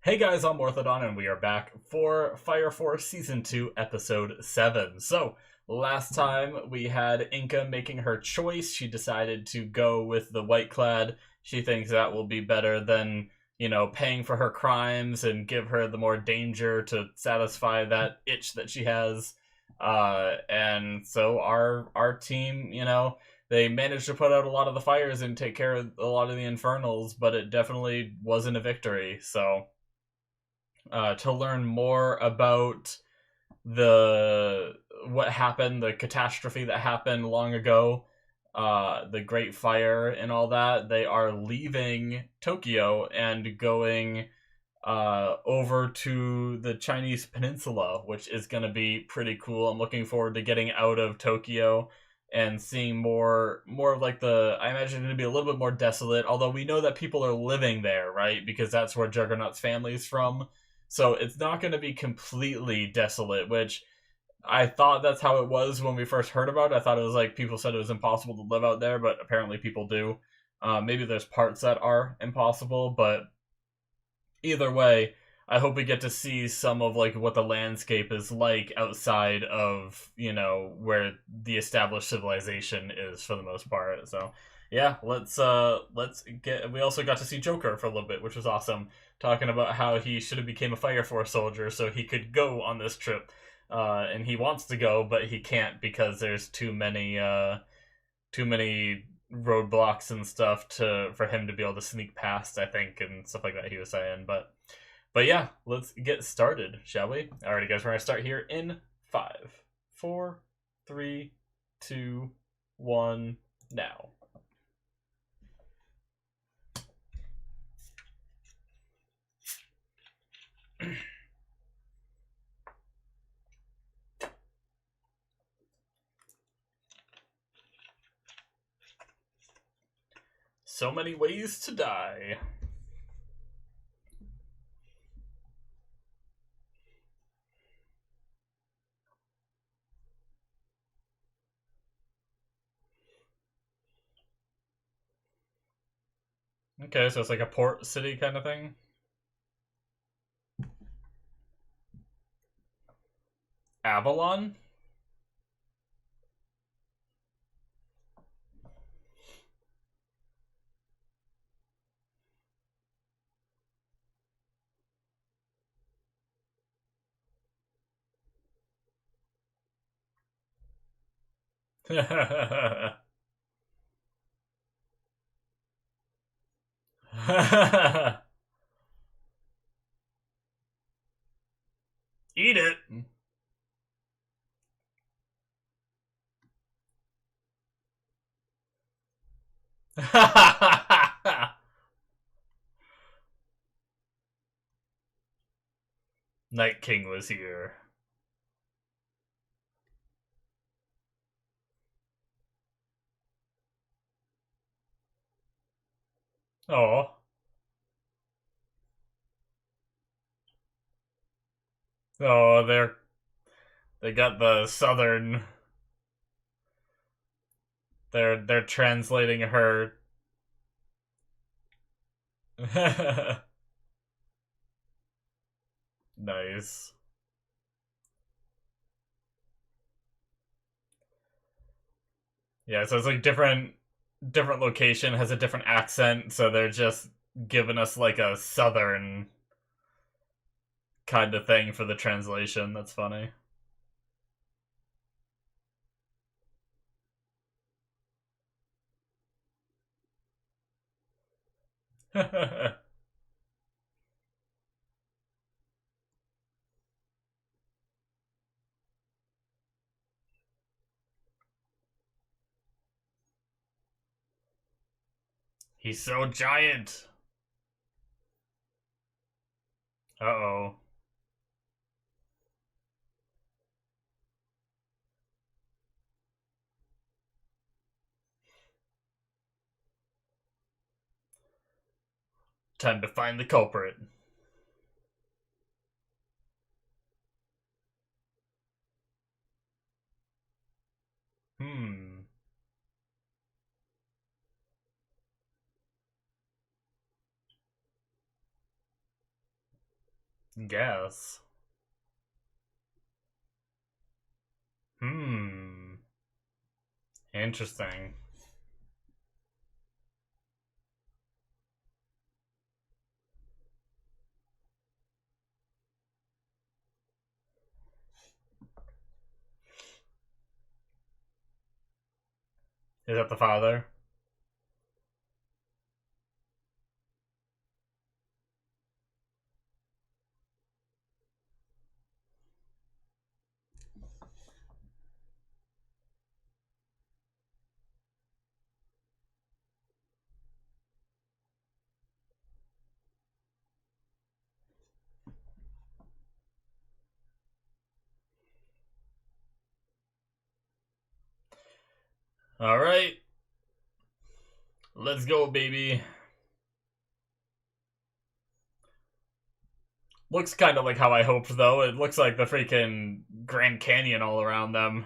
Hey guys, I'm Morthadon, and we are back for Fire Force Season 2, Episode 7. So, last time we had Inca making her choice. She decided to go with the White Clad. She thinks that will be better than, paying for her crimes and give her the more danger to satisfy that itch that she has. And so our team, they managed to put out a lot of the fires and take care of a lot of the infernals, but it definitely wasn't a victory, so to learn more about the what happened, the catastrophe that happened long ago, the Great Fire and all that. They are leaving Tokyo and going over to the Chinese peninsula, which is going to be pretty cool. I'm looking forward to getting out of Tokyo and seeing more of like I imagine it's going to be a little bit more desolate, although we know that people are living there, right? Because that's where Juggernaut's family's from. So it's not going to be completely desolate, which I thought that's how it was when we first heard about it. I thought it was like people said it was impossible to live out there, but apparently people do. Maybe there's parts that are impossible, but either way, I hope we get to see some of like what the landscape is like outside of, where the established civilization is for the most part. So yeah, let's get we also got to see Joker for a little bit, which was awesome, talking about how he should have became a Fire Force soldier so he could go on this trip. And he wants to go, but he can't because there's too many roadblocks and stuff to for him to be able to sneak past, I think, and stuff like that he was saying. But yeah, let's get started, shall we? Alrighty guys, we're gonna start here in 5, 4, 3, 2, 1, now. So many ways to die. Okay, so it's like a port city kind of thing. Avalon? Eat it. Night King was here. Oh. Oh, they got the southern. They're translating her. Nice. Yeah, so it's like different location has a different accent, so they're just giving us like a southern kind of thing for the translation. That's funny. He's so giant. Uh-oh. Time to find the culprit. Hmm. Guess. Interesting. Is that the father? Alright. Let's go, baby. Looks kind of like how I hoped, though. It looks like the freaking Grand Canyon all around them.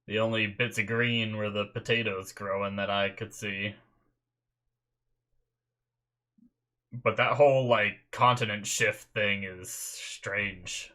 The only bits of green were the potatoes growing that I could see. But that whole, like, continent shift thing is strange.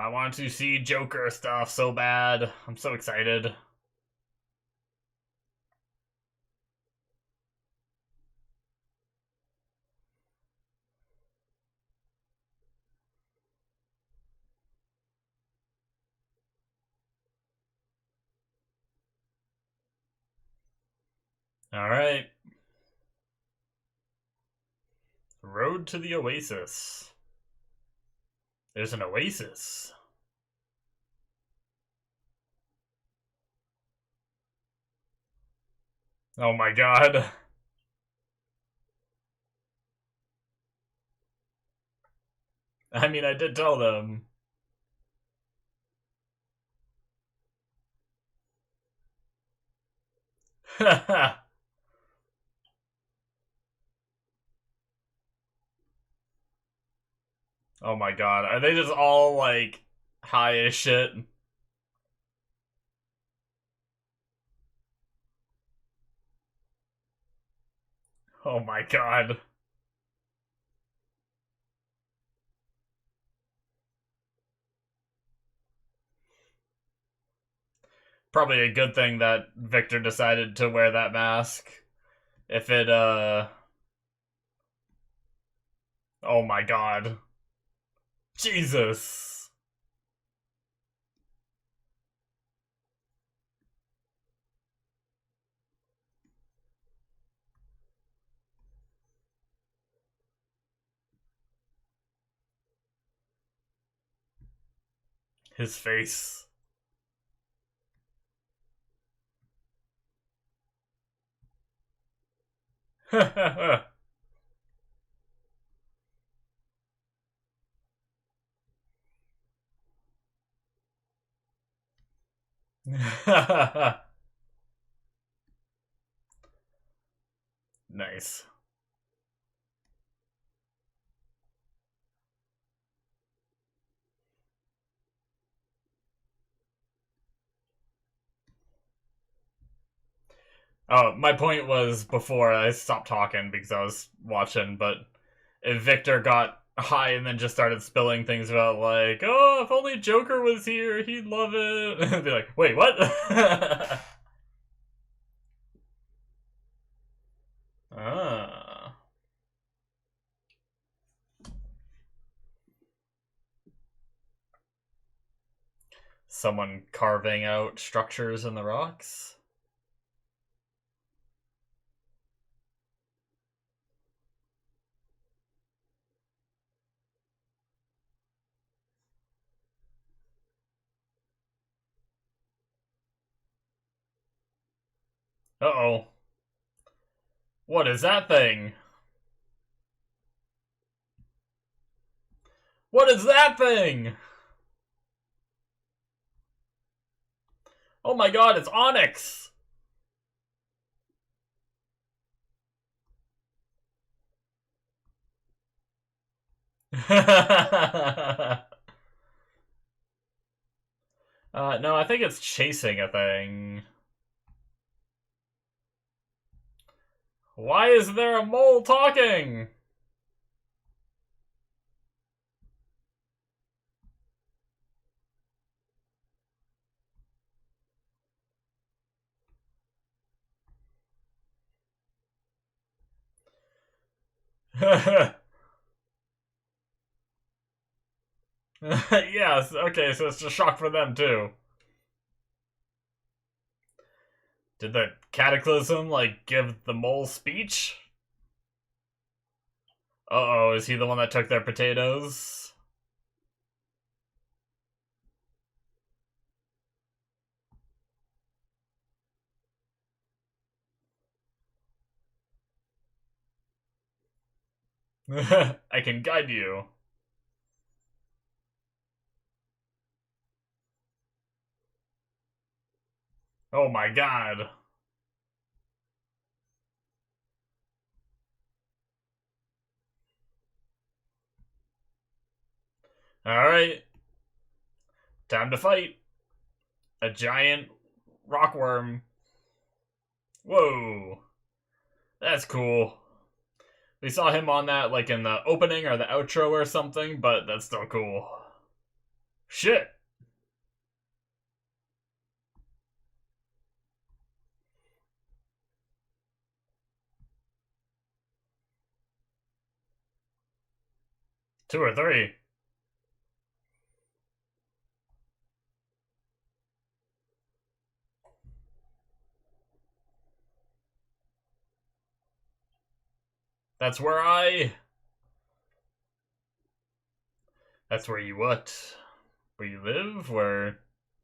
I want to see Joker stuff so bad. I'm so excited. Alright. Road to the Oasis. There's an oasis. Oh my god. I mean, I did tell them. Oh my god. Are they just all, like, high as shit? Oh my god. Probably a good thing that Victor decided to wear that mask. If it, Oh my god. Jesus. His face. Nice. Oh, my point was before I stopped talking because I was watching, but if Victor got high and then just started spilling things about, like, oh, if only Joker was here, he'd love it. And be like, wait, what? Ah. Someone carving out structures in the rocks? Uh-oh. What is that thing? What is that thing? Oh my god, it's Onyx! No, I think it's chasing a thing. Why is there a mole talking? Yes, okay, so it's a shock for them too. Did the cataclysm, like, give the mole speech? Uh-oh, is he the one that took their potatoes? I can guide you. Oh my god. Alright, time to fight. A giant rockworm. Whoa. That's cool. We saw him on that, like, in the opening or the outro or something, but that's still cool. Shit. Two or three. That's where I... That's where you what? Where you live? Where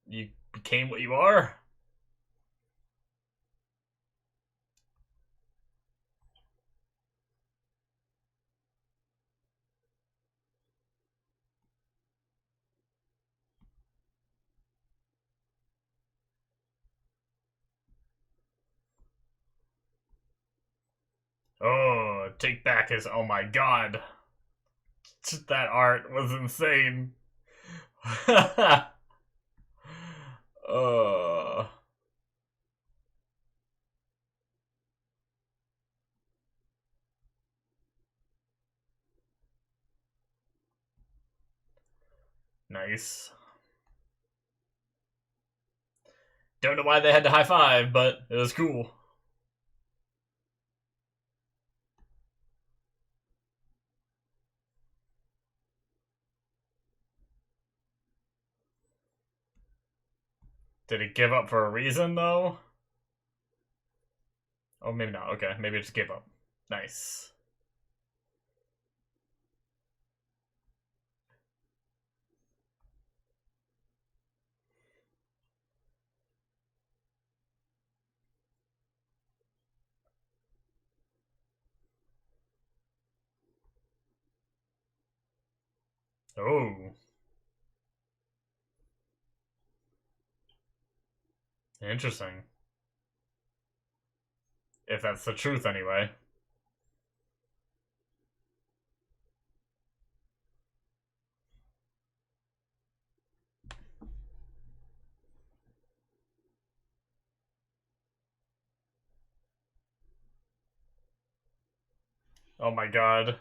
you became what you are? Oh, take back his... Oh my god. That art was insane. uh... Nice. Don't know why they had to high five, but it was cool. Did he give up for a reason, though? Oh, maybe not. Okay, maybe it just gave up. Nice. Oh. Interesting. If that's the truth, anyway. Oh my god.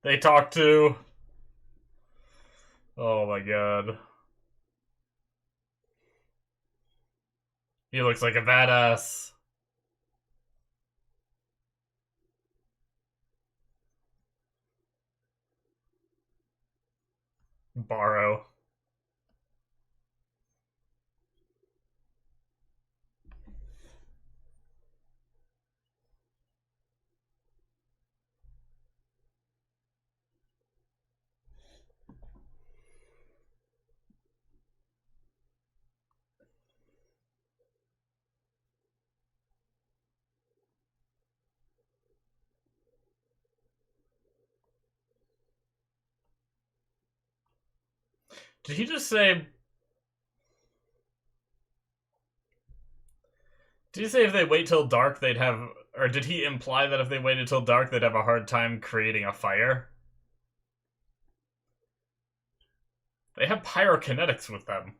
They talk to... Oh my god. He looks like a badass. Borrow. Did he just say... Did he say if they wait till dark they'd have... Or did he imply that if they waited till dark they'd have a hard time creating a fire? They have pyrokinetics with them.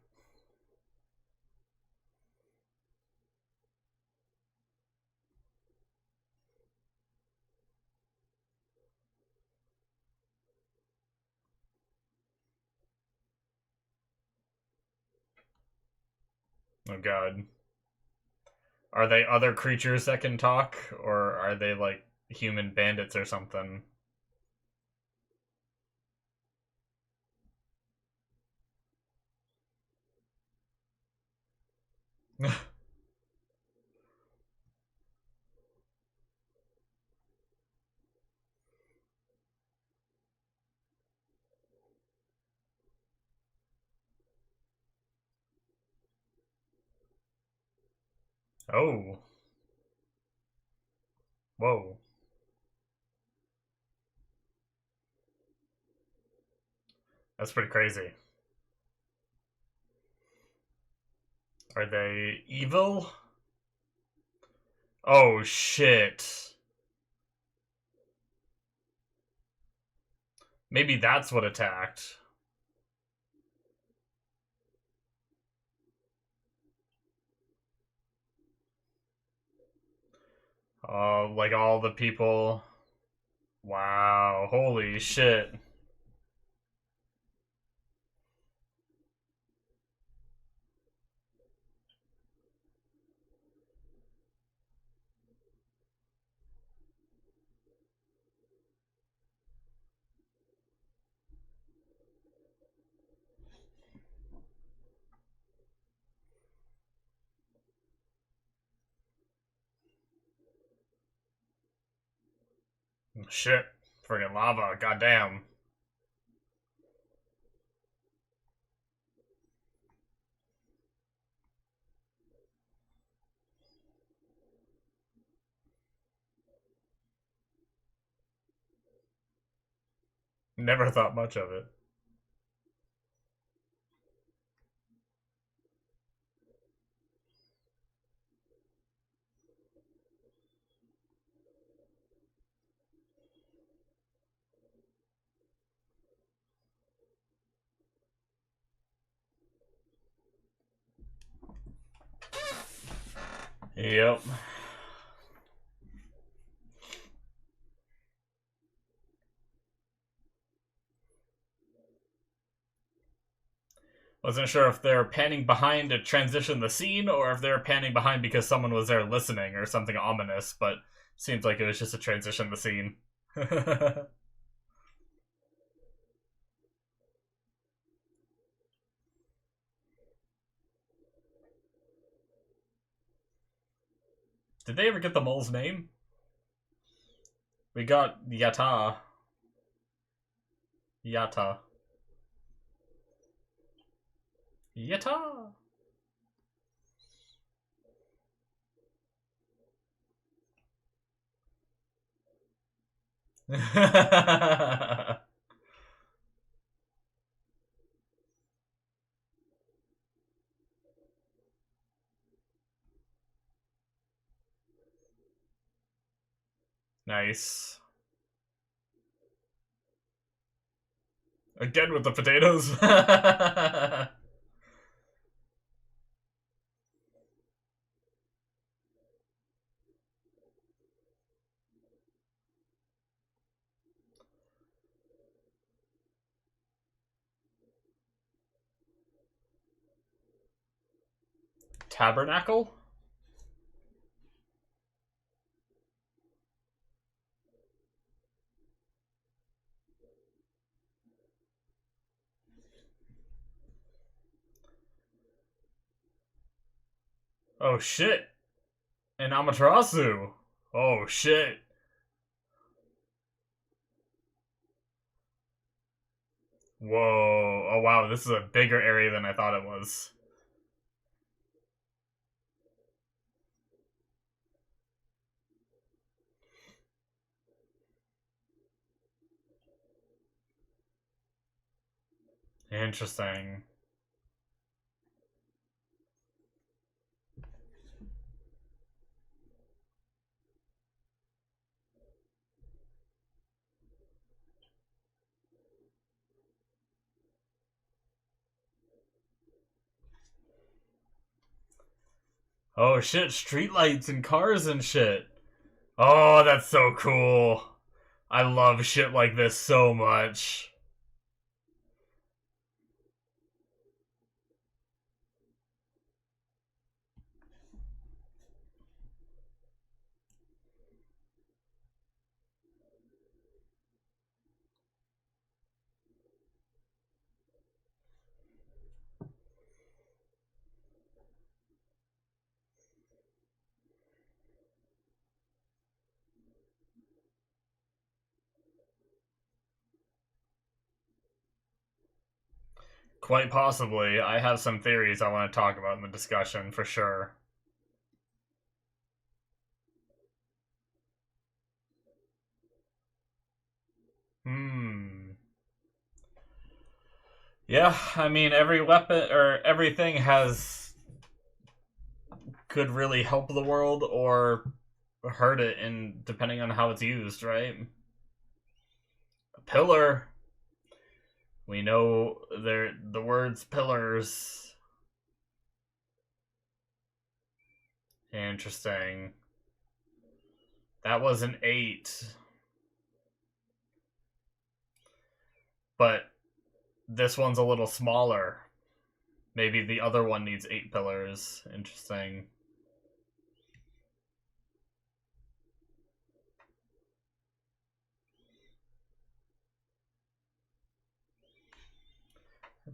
Oh god. Are they other creatures that can talk? Or are they like human bandits or something? Oh. Whoa. That's pretty crazy. Are they evil? Oh shit. Maybe that's what attacked. Like all the people. Wow, holy shit. Shit. Friggin' lava, goddamn. Never thought much of it. Yep. Wasn't sure if they're panning behind to transition the scene or if they're panning behind because someone was there listening or something ominous, but seems like it was just a transition the scene. Did they ever get the mole's name? We got Yata. Yata. Yata! Nice. Again with the potatoes. Tabernacle? Oh shit. An Amaterasu. Oh shit. Whoa. Oh wow, this is a bigger area than I thought it was. Interesting. Oh shit, streetlights and cars and shit. Oh, that's so cool. I love shit like this so much. Quite possibly. I have some theories I want to talk about in the discussion, for sure. Hmm. Yeah, I mean, every weapon, or everything has... could really help the world, or hurt it, in depending on how it's used, right? A pillar. We know the words pillars. Interesting. That was an 8. But this one's a little smaller. Maybe the other one needs 8 pillars. Interesting.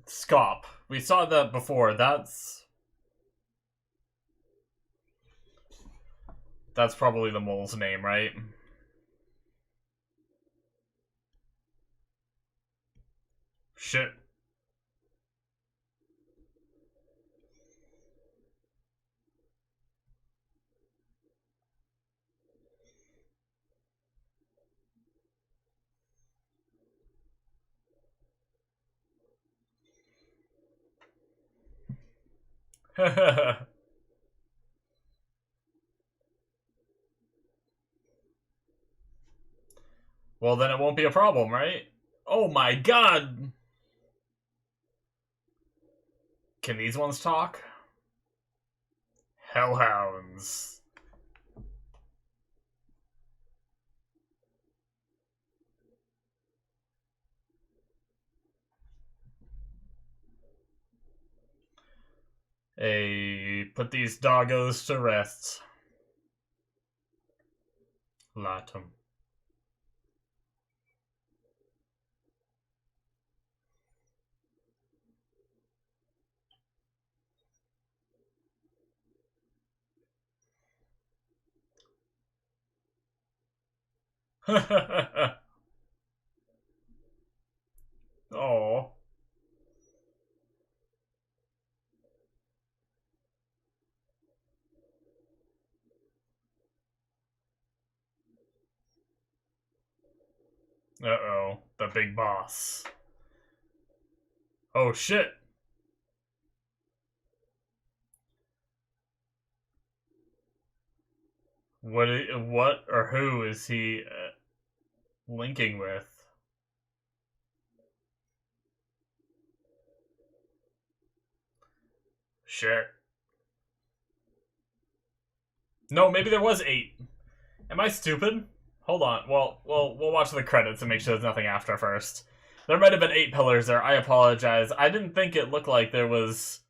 Scop. We saw that before. That's probably the mole's name, right? Shit. Well, then it won't be a problem, right? Oh my god! Can these ones talk? Hellhounds. Hey, put these doggos to rest. Latum. Oh. Uh-oh. The big boss. Oh, shit. What or who is he linking with? Shit. No, maybe there was 8. Am I stupid? Hold on. Well, we'll watch the credits and make sure there's nothing after first. There might have been 8 pillars there. I apologize. I didn't think it looked like there was...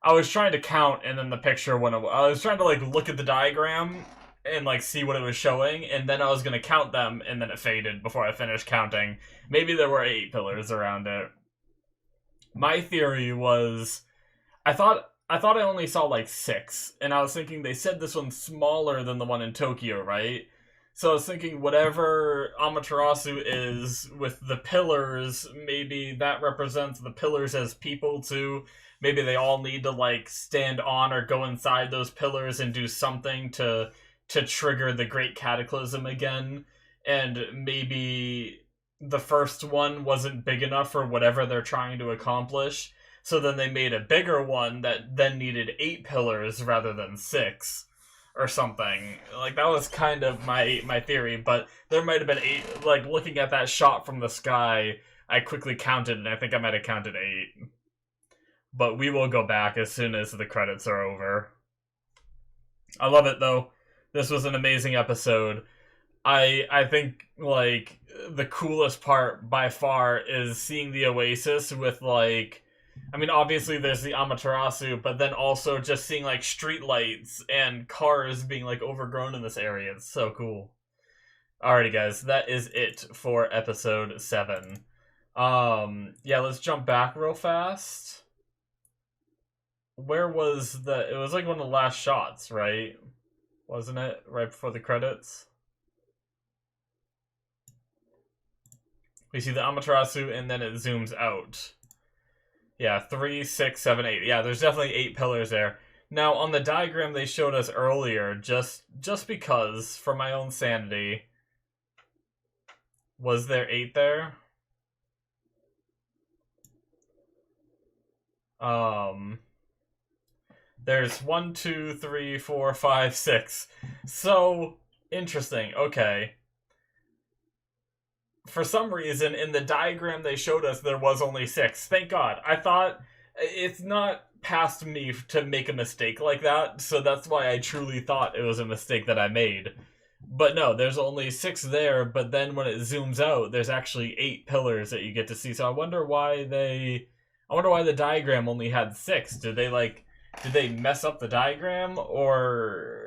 I was trying to count, and then the picture went away. I was trying to, like, look at the diagram and, like, see what it was showing, and then I was going to count them, and then it faded before I finished counting. Maybe there were 8 pillars around it. My theory was... I thought I only saw, like, 6, and I was thinking they said this one's smaller than the one in Tokyo, right? So I was thinking whatever Amaterasu is with the pillars, maybe that represents the pillars as people too. Maybe they all need to like stand on or go inside those pillars and do something to trigger the Great Cataclysm again. And maybe the first one wasn't big enough for whatever they're trying to accomplish. So then they made a bigger one that then needed 8 pillars rather than 6 or something. Like, that was kind of my theory, but there might have been 8. Like, looking at that shot from the sky, I quickly counted, and I think I might have counted 8. But we will go back as soon as the credits are over. I love it, though. This was an amazing episode. I think, like, the coolest part by far is seeing the Oasis with, like, I mean, obviously there's the Amaterasu, but then also just seeing, like, street lights and cars being, like, overgrown in this area. It's so cool. Alrighty, guys, that is it for episode 7. Yeah, let's jump back real fast. Where was it was, like, one of the last shots, right? Wasn't it? Right before the credits? We see the Amaterasu, and then it zooms out. Yeah, 3, 6, 7, 8. Yeah, there's definitely 8 pillars there. Now, on the diagram they showed us earlier, just because, for my own sanity, was there 8 there? There's 1, 2, 3, 4, 5, 6. So, interesting. Okay. For some reason, in the diagram they showed us, there was only 6. Thank God. I thought it's not past me to make a mistake like that, so that's why I truly thought it was a mistake that I made. But no, there's only 6 there, but then when it zooms out, there's actually 8 pillars that you get to see. So I wonder why the diagram only had 6. Did they mess up the diagram, or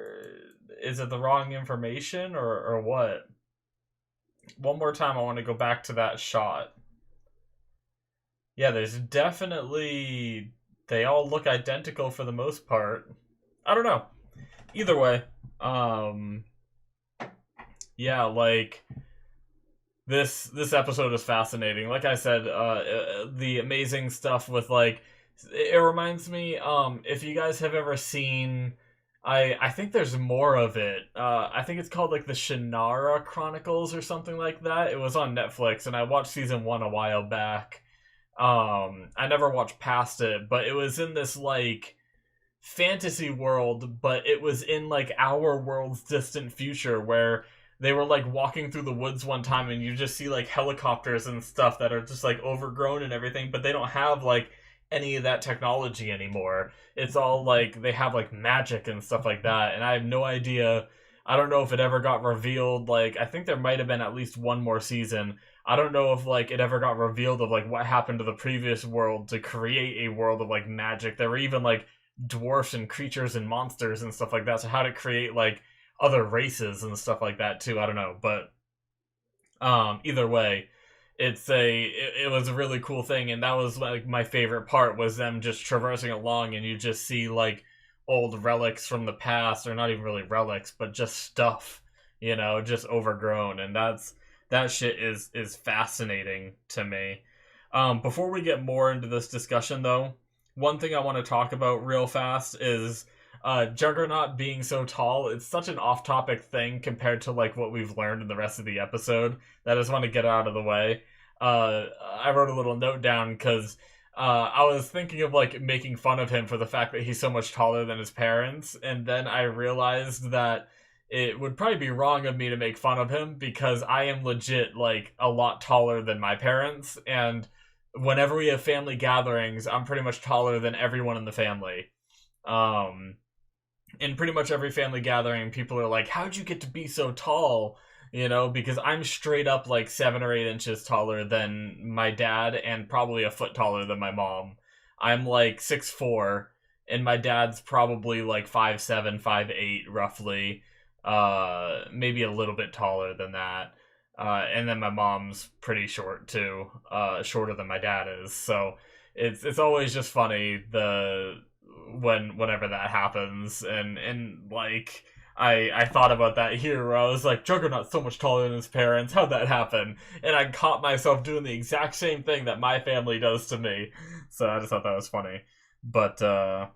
is it the wrong information, or what? One more time, I want to go back to that shot. Yeah, there's definitely... They all look identical for the most part. I don't know. Either way, yeah, like, this episode is fascinating. Like I said, the amazing stuff with, like... It reminds me, if you guys have ever seen... I think there's more of it. I think it's called, like, the Shannara Chronicles or something like that. It was on Netflix, and I watched season 1 a while back. I never watched past it, but it was in this, like, fantasy world, but it was in, like, our world's distant future, where they were, like, walking through the woods one time, and you just see, like, helicopters and stuff that are just, like, overgrown and everything, but they don't have, like, any of that technology anymore. It's all like they have, like, magic and stuff like that, and I have no idea. I don't know if it ever got revealed. Like, I think there might have been at least one more season. I don't know if, like, it ever got revealed of, like, what happened to the previous world to create a world of, like, magic. There were even, like, dwarfs and creatures and monsters and stuff like that, so how to create, like, other races and stuff like that too. I don't know, but either way, it was a really cool thing, and that was, like, my favorite part, was them just traversing along, and you just see, like, old relics from the past, or not even really relics, but just stuff, just overgrown, and that shit is fascinating to me. Before we get more into this discussion, though, one thing I want to talk about real fast is Juggernaut being so tall. It's such an off-topic thing compared to, like, what we've learned in the rest of the episode that I just want to get out of the way. I wrote a little note down because I was thinking of, like, making fun of him for the fact that he's so much taller than his parents, and then I realized that it would probably be wrong of me to make fun of him because I am legit, like, a lot taller than my parents, and whenever we have family gatherings, I'm pretty much taller than everyone in the family. In pretty much every family gathering, people are like, how'd you get to be so tall? Because I'm straight up, like, 7 or 8 inches taller than my dad, and probably a foot taller than my mom. I'm, like, 6'4", and my dad's probably, like, 5'7", 5'8", roughly. Maybe a little bit taller than that. And then my mom's pretty short, too. Shorter than my dad is. So it's always just funny, whenever that happens, and like, I thought about that here, where I was like, Juggernaut's so much taller than his parents, how'd that happen? And I caught myself doing the exact same thing that my family does to me, so I just thought that was funny. But yeah,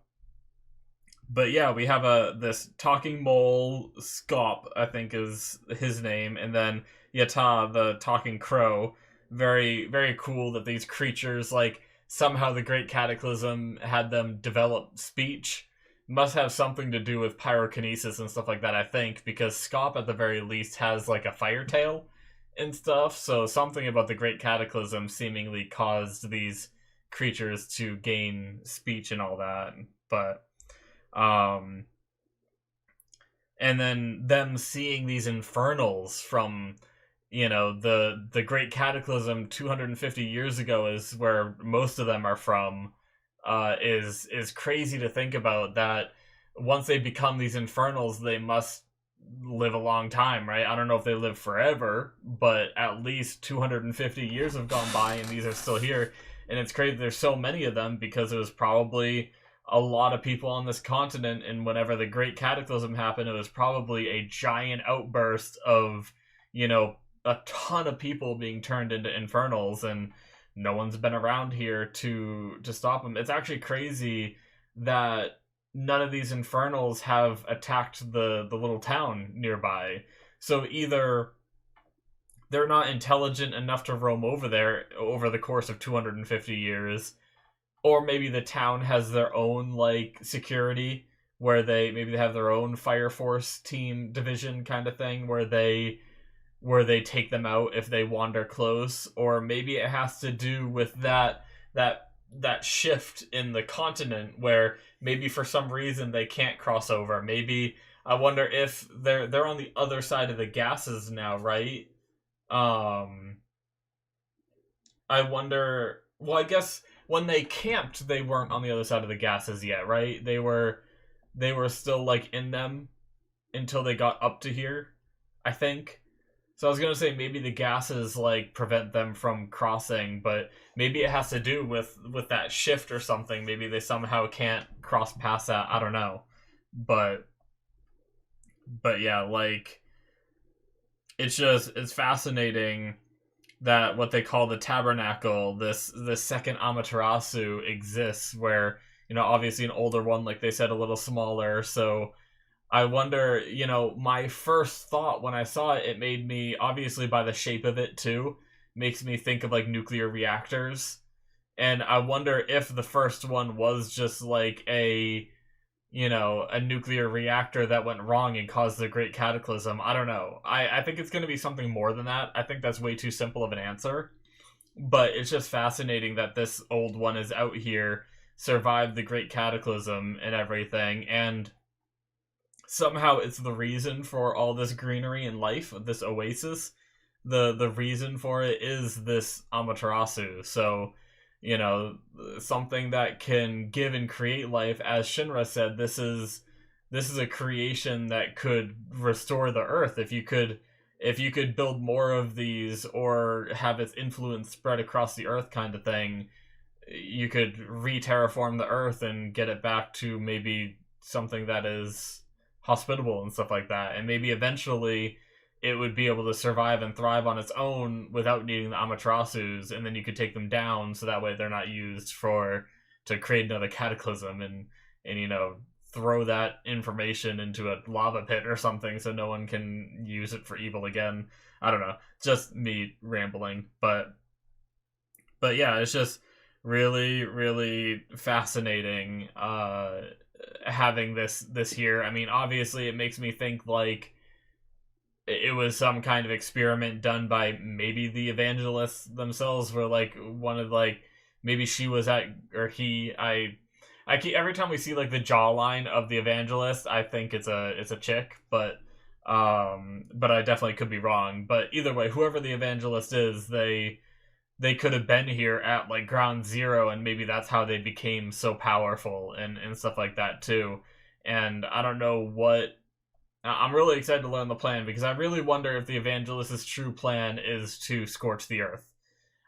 we have this talking mole, Scop, I think is his name, and then Yata, the talking crow. very, very cool that these creatures, like, somehow the Great Cataclysm had them develop speech. Must have something to do with pyrokinesis and stuff like that, I think, because Scop at the very least has like a fire tail and stuff, so something about the Great Cataclysm seemingly caused these creatures to gain speech and all that. But and then them seeing these infernals from, you know, the Great Cataclysm 250 years ago is where most of them are from, is crazy to think about. That once they become these infernals, they must live a long time, right? I don't know if they live forever, but at least 250 years have gone by and these are still here. And it's crazy there's so many of them, because it was probably a lot of people on this continent, and whenever the Great Cataclysm happened, it was probably a giant outburst of, you know, a ton of people being turned into infernals, and no one's been around here to stop them. It's actually crazy that none of these infernals have attacked the little town nearby. So either they're not intelligent enough to roam over there over the course of 250 years, or maybe the town has their own like security, where maybe they have their own fire force team division kind of thing, where they take them out if they wander close. Or maybe it has to do with that shift in the continent, where maybe for some reason they can't cross over. Maybe I wonder if they're on the other side of the gases now, right? I wonder. Well, I guess when they camped, they weren't on the other side of the gases yet, right? They were still like in them until they got up to here, I think. So I was gonna say maybe the gases like prevent them from crossing, but maybe it has to do with that shift or something. Maybe they somehow can't cross past that. I don't know, but yeah, like it's fascinating that what they call the tabernacle, this second Amaterasu, exists, where, you know, obviously an older one, like they said, a little smaller. So I wonder, you know, my first thought when I saw it, it made me, obviously by the shape of it too, makes me think of like nuclear reactors. And I wonder if the first one was just like a, you know, a nuclear reactor that went wrong and caused the Great Cataclysm. I don't know. I think it's going to be something more than that. I think that's way too simple of an answer. But it's just fascinating that this old one is out here, survived the Great Cataclysm and everything, and somehow it's the reason for all this greenery and life, this oasis. The reason for it is this Amaterasu. So, you know, something that can give and create life. As Shinra said, this is a creation that could restore the earth. If you could build more of these, or have its influence spread across the earth kind of thing, you could re-terraform the earth and get it back to maybe something that is hospitable and stuff like that. And maybe eventually it would be able to survive and thrive on its own without needing the Amaterasus, and then you could take them down so that way they're not used to create another cataclysm, and you know, throw that information into a lava pit or something so no one can use it for evil again. I don't know. Just me rambling. But yeah, it's just really, really fascinating having this here. I mean, obviously it makes me think like it was some kind of experiment done by maybe the evangelists themselves, where like one of like, maybe she was at, or he, I keep, every time we see like the jawline of the evangelist, I think it's a chick, but I definitely could be wrong. But either way, whoever the evangelist is, they could have been here at like ground zero, and maybe that's how they became so powerful and stuff like that too. And I don't know what, I'm really excited to learn the plan, because I really wonder if the evangelist's true plan is to scorch the earth.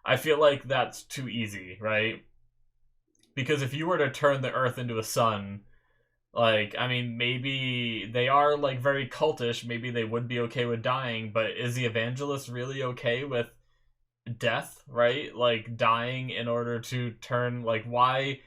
I feel like that's too easy, right? Because if you were to turn the earth into a sun, like, I mean, maybe they are like very cultish, maybe they would be okay with dying, but is the evangelist really okay with death, right? Like dying in order to turn, like, why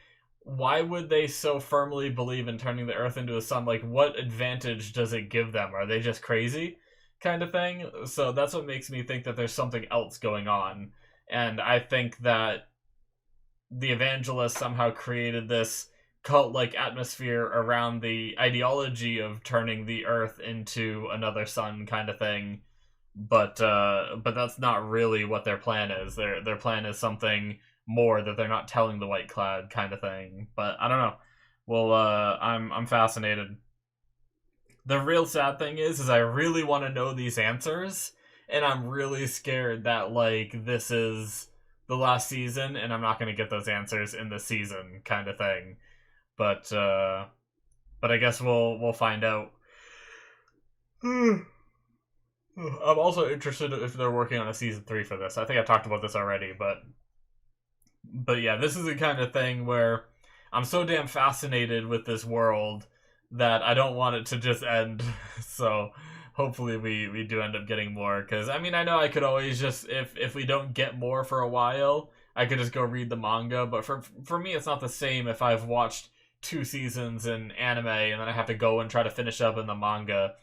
would they so firmly believe in turning the earth into a sun? Like, what advantage does it give them? Are they just crazy kind of thing? So that's what makes me think that there's something else going on. And I think that the evangelist somehow created this cult-like atmosphere around the ideology of turning the Earth into another sun kind of thing. But that's not really what their plan is. Their plan is something more that they're not telling the White Cloud kind of thing. But I don't know. Well, I'm fascinated. The real sad thing is I really want to know these answers, and I'm really scared that like this is the last season, and I'm not going to get those answers in this season, kind of thing. But I guess we'll find out. I'm also interested if they're working on a season 3 for this. I think I talked about this already, but yeah, this is the kind of thing where I'm so damn fascinated with this world that I don't want it to just end. So hopefully we do end up getting more. Because, I mean, I know I could always just, if we don't get more for a while, I could just go read the manga. But for me, it's not the same if I've watched 2 seasons in anime and then I have to go and try to finish up in the manga.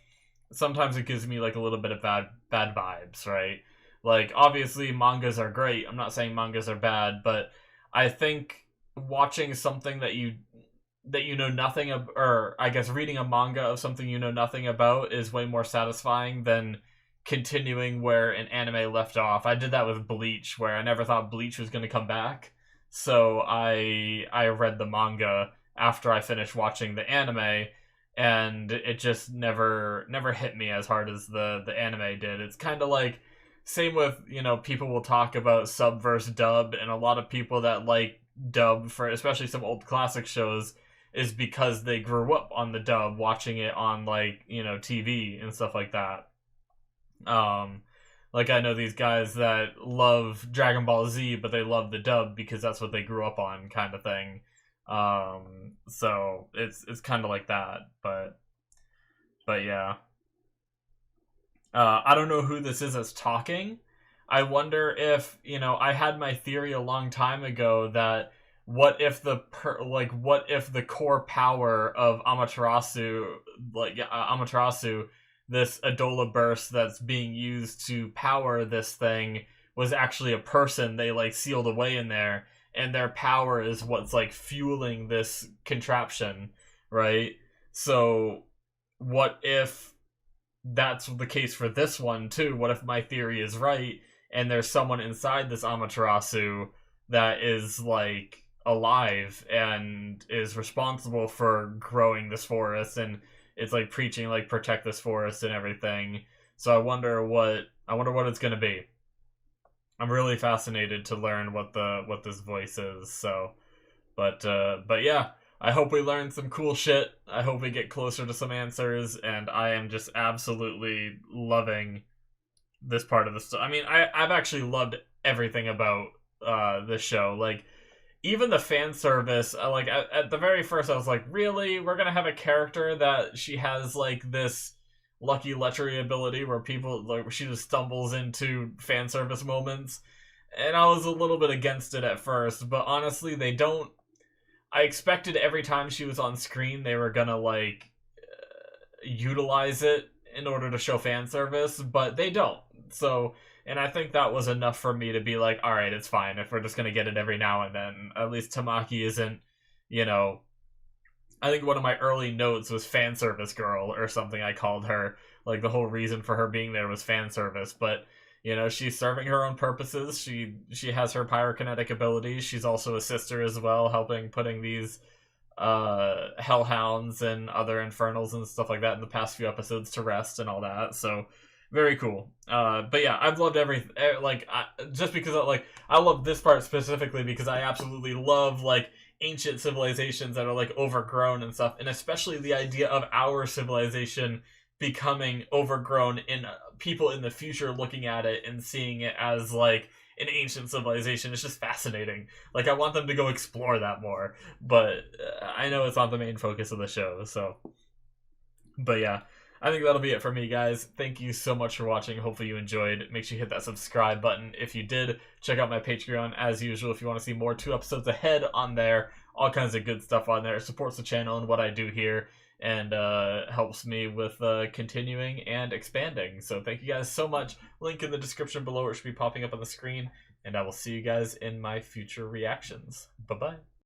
Sometimes it gives me like a little bit of bad vibes, right? Like, obviously mangas are great. I'm not saying mangas are bad, but I think watching something that you know nothing of, or I guess reading a manga of something you know nothing about is way more satisfying than continuing where an anime left off. I did that with Bleach, where I never thought Bleach was going to come back. So I read the manga after I finished watching the anime, and it just never hit me as hard as the anime did. It's kind of like, same with, you know, people will talk about sub versus dub, and a lot of people that like dub for especially some old classic shows is because they grew up on the dub, watching it on, like, you know, TV and stuff like that. Like, I know these guys that love Dragon Ball Z, but they love the dub because that's what they grew up on, kind of thing. So it's kind of like that, but yeah. I don't know who this is that's talking. I wonder if, you know, I had my theory a long time ago that what if the core power of Amaterasu, Amaterasu, this Adola burst that's being used to power this thing, was actually a person they like sealed away in there, and their power is what's like fueling this contraption, right? So what if that's the case for this one too? What if my theory is right and there's someone inside this Amaterasu that is like alive and is responsible for growing this forest, and it's like preaching like protect this forest and everything. So I wonder what it's gonna be. I'm really fascinated to learn what this voice is. So, but yeah, I hope we learn some cool shit. I hope we get closer to some answers, and I am just absolutely loving this part of the story. I mean, I've actually loved everything about this show. Like, even the fan service, like, at the very first I was like, really? We're gonna have a character that she has like this lucky lechery ability where people, like, she just stumbles into fan service moments? And I was a little bit against it at first, but honestly, they don't. I expected every time she was on screen they were gonna like utilize it in order to show fan service, but they don't. So, and I think that was enough for me to be like, all right, it's fine if we're just gonna get it every now and then. At least Tamaki isn't, you know. I think one of my early notes was fan service girl or something I called her. Like, the whole reason for her being there was fan service, but you know, she's serving her own purposes. She has her pyrokinetic abilities. She's also a sister as well, helping putting these hellhounds and other infernals and stuff like that in the past few episodes to rest and all that. So very cool. But yeah, I've loved just because I love this part specifically because I absolutely love like ancient civilizations that are like overgrown and stuff, and especially the idea of our civilization becoming overgrown in people in the future looking at it and seeing it as like an ancient civilization. It's just fascinating. Like, I want them to go explore that more, but I know it's not the main focus of the show. So, but yeah, I think that'll be it for me, guys. Thank you so much for watching. Hopefully you enjoyed. Make sure you hit that subscribe button if you did. Check out my Patreon as usual if you want to see more 2 episodes ahead on there. All kinds of good stuff on there. It supports the channel and what I do here, and helps me with continuing and expanding. So thank you guys so much. Link in the description below, it should be popping up on the screen. and I will see you guys in my future reactions. Bye-bye.